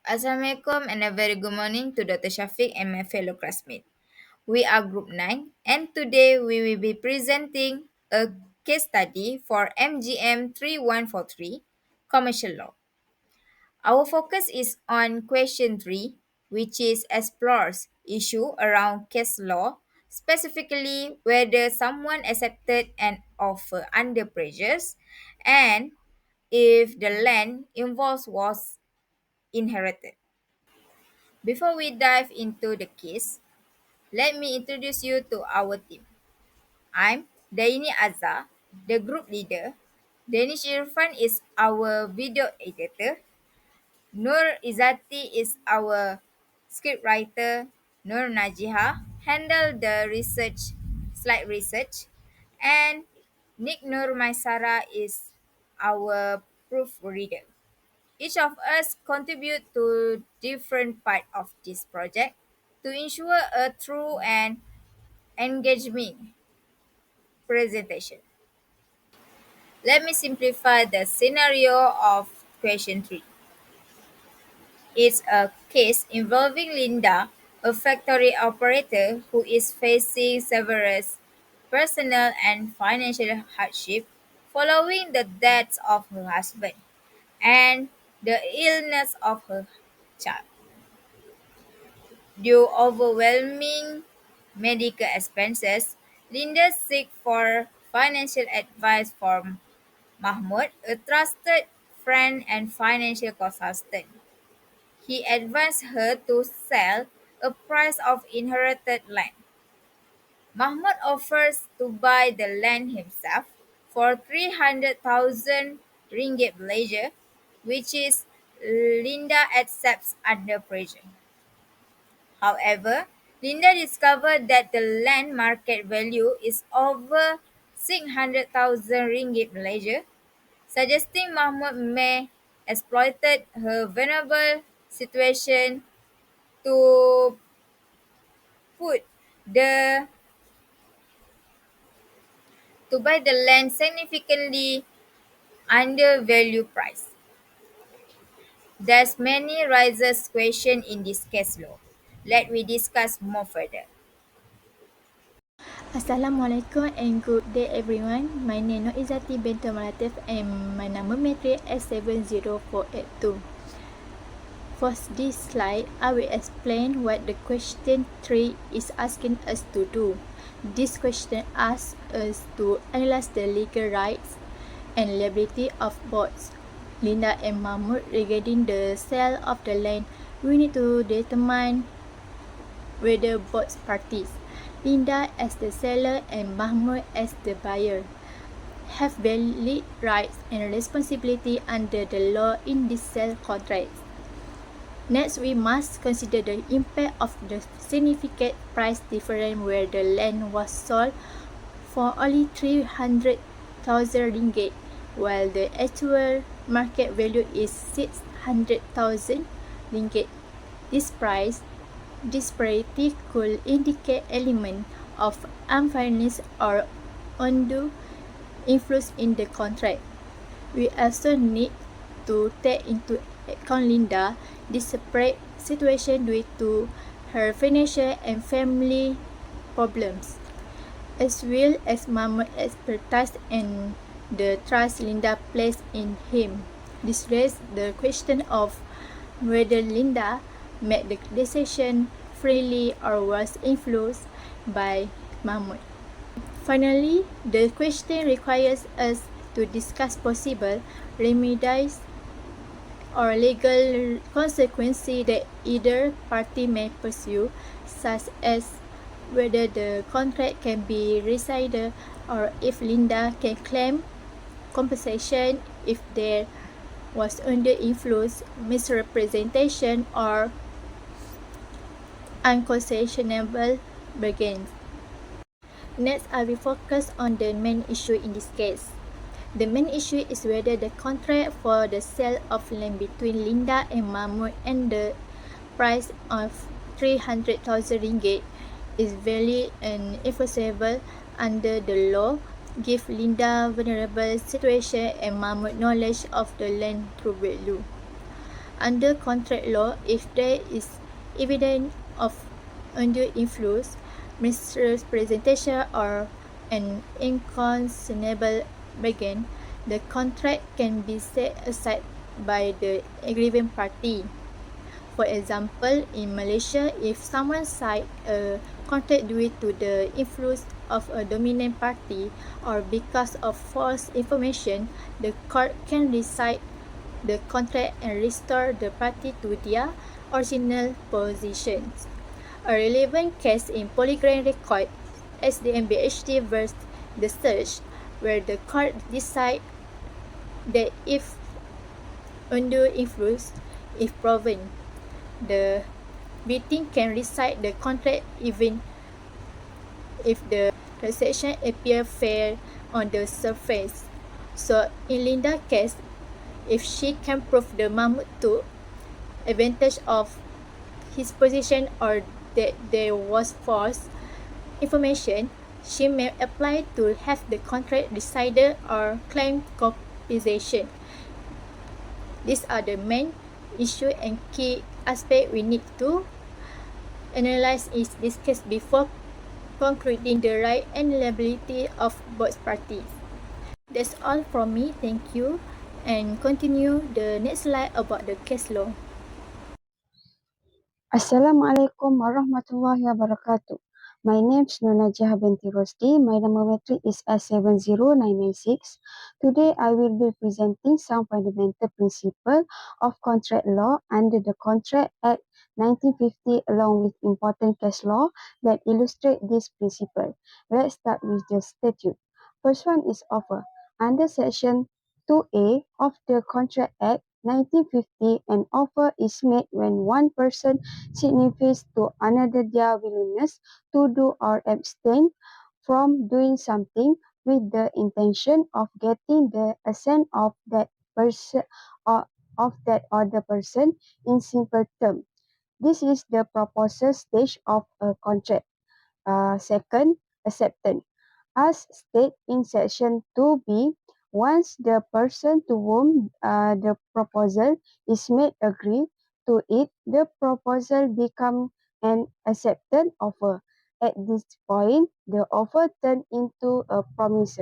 Assalamualaikum and a very good morning to Dr. Shafiq and my fellow classmates. We are Group 9 and today we will be presenting a case study for MGM 3143 Commercial Law. Our focus is on question 3, which is explores issue around case law, specifically whether someone accepted an offer under pressures and if the land involved was inherited. Before we dive into the case, let me introduce you to our team. I'm Dayini Azza, the group leader. Danish Irfan is our video editor. Izzati is our scriptwriter. Najiihah handle the slide research. And Maisarah is our proofreader. Each of us contribute to different part of this project to ensure a true and engaging presentation. Let me simplify the scenario of question 3. It's a case involving Linda, a factory operator who is facing severe personal and financial hardship following the death of her husband and the illness of her child. Due overwhelming medical expenses, Linda seeks for financial advice from Mahmud, a trusted friend and financial consultant. He advised her to sell a price of inherited land. Mahmud offers to buy the land himself for 300,000 ringgit Malaysia, which is Linda accepts under pressure. However, Linda discovered that the land market value is over 600,000 ringgit Malaysia, suggesting Mahmud may exploited her vulnerable situation to put the to buy the land significantly under value price. There's many raises question in this case law. Let we discuss more further. Assalamualaikum and good day everyone. My name is Izzati Binti Latif and my number matric S70482. For this slide, I will explain what the question 3 is asking us to do. This question asks us to analyze the legal rights and liability of both Linda and Mahmud regarding the sale of the land. We need to determine whether both parties, Linda as the seller and Mahmud as the buyer, have valid rights and responsibility under the law in this sale contract. Next, we must consider the impact of the significant price difference where the land was sold for only 300,000 ringgit, while the actual market value is 600,000 ringgit. This price disparity could indicate element of unfairness or undue influence in the contract. We also need to take into account Linda's disparate situation due to her financial and family problems, as well as Mahmud's expertise and the trust Linda placed in him. This raises the question of whether Linda made the decision freely or was influenced by Mahmud. Finally, the question requires us to discuss possible remedies or legal consequences that either party may pursue, such as whether the contract can be rescinded or if Linda can claim compensation if there was undue influence, misrepresentation, or unconscionable bargains. Next, I will focus on the main issue in this case. The main issue is whether the contract for the sale of land between Linda and Mahmud and the price of 300,000 ringgit is valid and enforceable under the law, give Linda vulnerable situation and Mahmud knowledge of the land true value. Under contract law, if there is evidence of undue influence, misrepresentation, or an unconscionable bargain, the contract can be set aside by the aggrieving party. For example, in Malaysia, if someone signs a contract due to the influence of a dominant party or because of false information, the court can rescind the contract and restore the party to their original positions. A relevant case in polygram record is the MBHD versus the search, where the court decided that if undue influence is proven, the victim can rescind the contract even if the transaction appears fair on the surface. So in Linda's case, if she can prove the Mahmud took advantage of his position or that there was false information, she may apply to have the contract rescinded or claim compensation. These are the main issue and key aspect we need to analyze in this case before concluding the right and liability of both parties. That's all from me. Thank you. And continue the next slide about the case law. Assalamualaikum warahmatullahi wabarakatuh. My name is Najiihah Binti Rosdi. My number metric is S70996. Today I will be presenting some fundamental principles of contract law under the Contract Act 1950 along with important case law that illustrate this principle. Let's start with the statute. First one is offer. Under section 2A of the Contract Act 1950, an offer is made when one person signifies to another their willingness to do or abstain from doing something with the intention of getting the assent of that person or of that other person in simple terms. This is the proposal stage of a contract. Second, acceptance. As stated in section 2B, once the person to whom the proposal is made agree to it, the proposal becomes an accepted offer. At this point, the offer turns into a promise.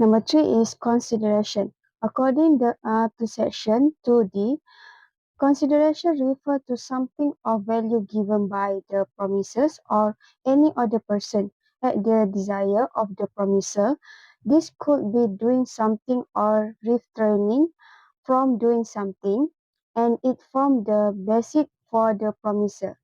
Number 3 is consideration. According to section 2D, consideration refers to something of value given by the promiser or any other person at the desire of the promiser. This could be doing something or refraining from doing something, and it forms the basis for the promiser.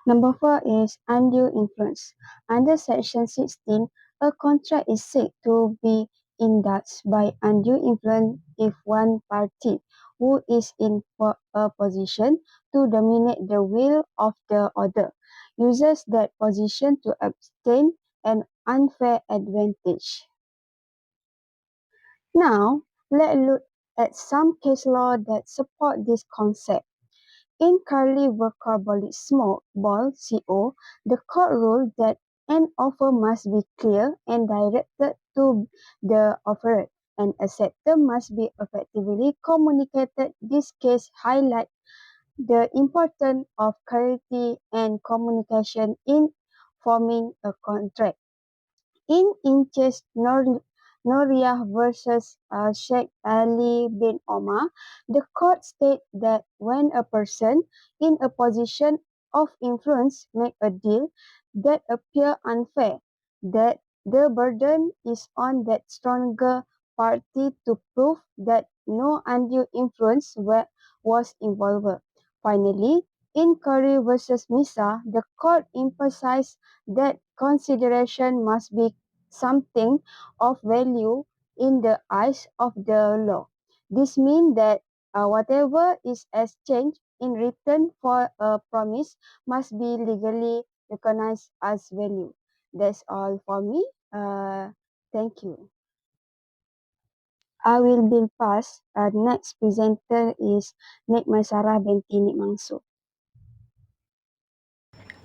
Number 4 is undue influence. Under section 16, a contract is said to be induced by undue influence if one party who is in a position to dominate the will of the other uses that position to obtain an unfair advantage. Now, let's look at some case law that support this concept. In Carly Workaholic Small Ball CO, the court ruled that an offer must be clear and directed to the offerer, and acceptance must be effectively communicated. This case highlights the importance of clarity and communication in forming a contract. In case Noria versus Sheikh Ali bin Omar, the court stated that when a person in a position of influence make a deal that appear unfair, that the burden is on that stronger party to prove that no undue influence was involved. Finally, in Curry versus Misa, the court emphasized that consideration must be something of value in the eyes of the law. This means that whatever is exchanged in return for a promise must be legally recognized as value. That's all for me. Thank you. I will be passed. Next presenter is Maisarah Binti Mansor.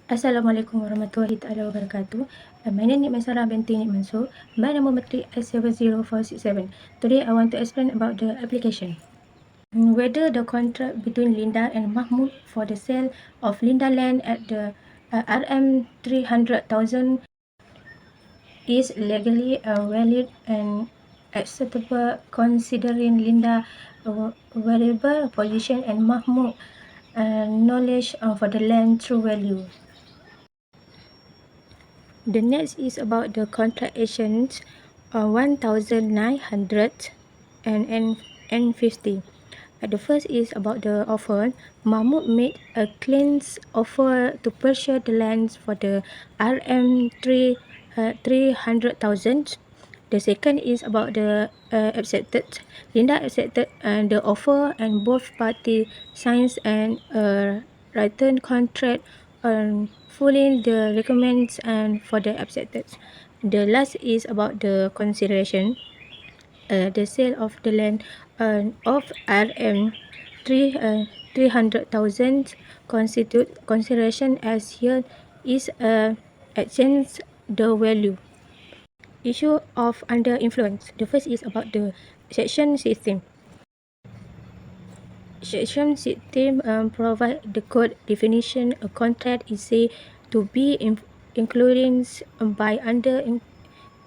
Assalamualaikum warahmatullahi taala wabarakatuh. My name is Maisarah Binti Mansor. My number matric S70467. Today I want to explain about the application. Whether the contract between Linda and Mahmud for the sale of Linda land at the RM 300,000 is legally valid and acceptable considering Linda valuable position and Mahmud knowledge for the land true value. The next is about the contract actions 1900 and 50. The first is about the offer. Mahmud made a clean offer to purchase the land for the RM 300,000. The second is about the accepted. Linda accepted the offer and both parties signed an written contract on fulfilling the requirements and for the accepted. The last is about the consideration. The sale of the land of RM 300,000 constitute consideration as here is exchange the value. Issue of under influence. The first is about the section system. Section system provide the code definition. A contract is said to be including by under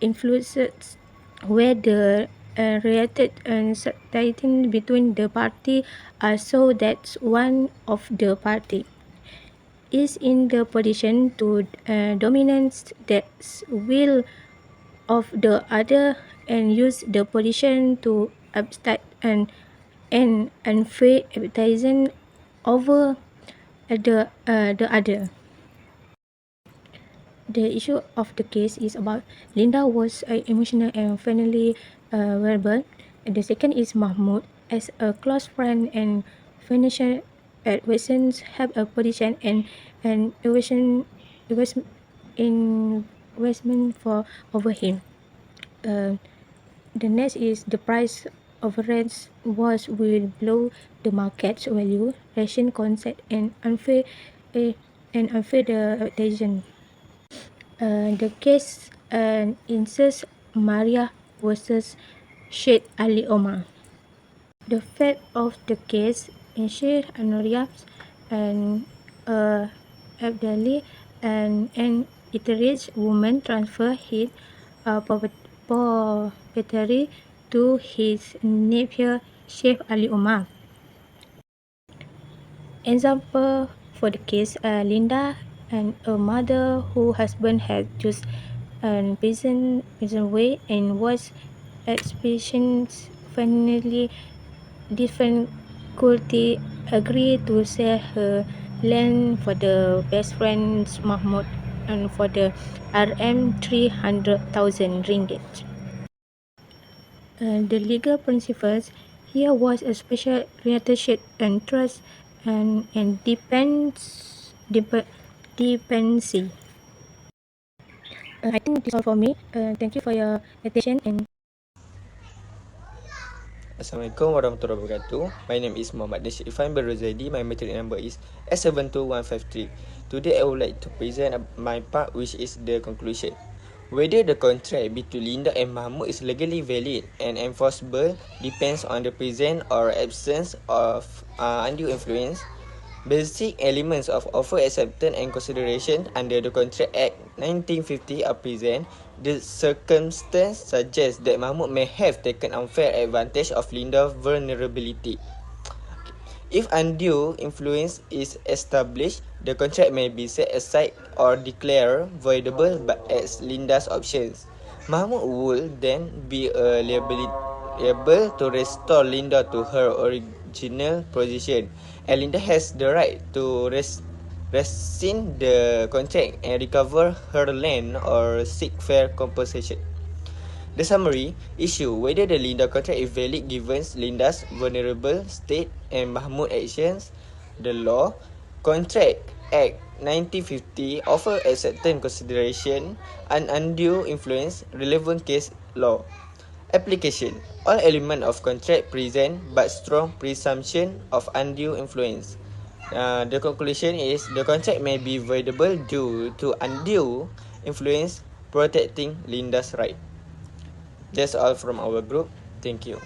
influences where the related uncertainty between the party are so that one of the party is in the position to dominate the will of the other and use the position to obstruct and unfair advertising over the other. The issue of the case is about Linda was emotional and finally verbal. The second is Mahmud as a close friend and financial advisors have a position and investment for over him. The next is the price of rents was will below the market value, ration concept and unfair the advertising. The case insists Maria versus Sheikh Ali Omar. The fact of the case Sheikh Anurias and elderly and an illiterate woman transfer his property to his nephew Sheikh Ali Omar. Example for the case Linda and a mother whose husband had just prison way and was experiencing finally difficulty agreed to sell her land for the best friends Mahmud and for the RM 300,000 ringgit. The legal principles here was a special relationship and trust and dependency. I think this is all for me. Thank you for your attention and Assalamualaikum warahmatullahi wabarakatuh. My name is Mohd Irfan bin Rosdi. My matric number is S72153. Today I would like to present my part, which is the conclusion. Whether the contract between Linda and Mahmud is legally valid and enforceable depends on the presence or absence of undue influence. Basic elements of offer acceptance and consideration under the Contract Act 1950 are present. The circumstance suggests that Mahmud may have taken unfair advantage of Linda's vulnerability. If undue influence is established, the contract may be set aside or declared voidable as Linda's options. Mahmud will then be liable to restore Linda to her original position, and Linda has the right to rescind the contract and recover her land or seek fair compensation. The summary issue whether the Linda contract is valid given Linda's vulnerable state and Mahmud actions. The law, Contract Act 1950 offer acceptance consideration and undue influence, relevant case law. Application. All elements of contract present but strong presumption of undue influence. The conclusion is the contract may be voidable due to undue influence protecting Linda's right. That's all from our group. Thank you.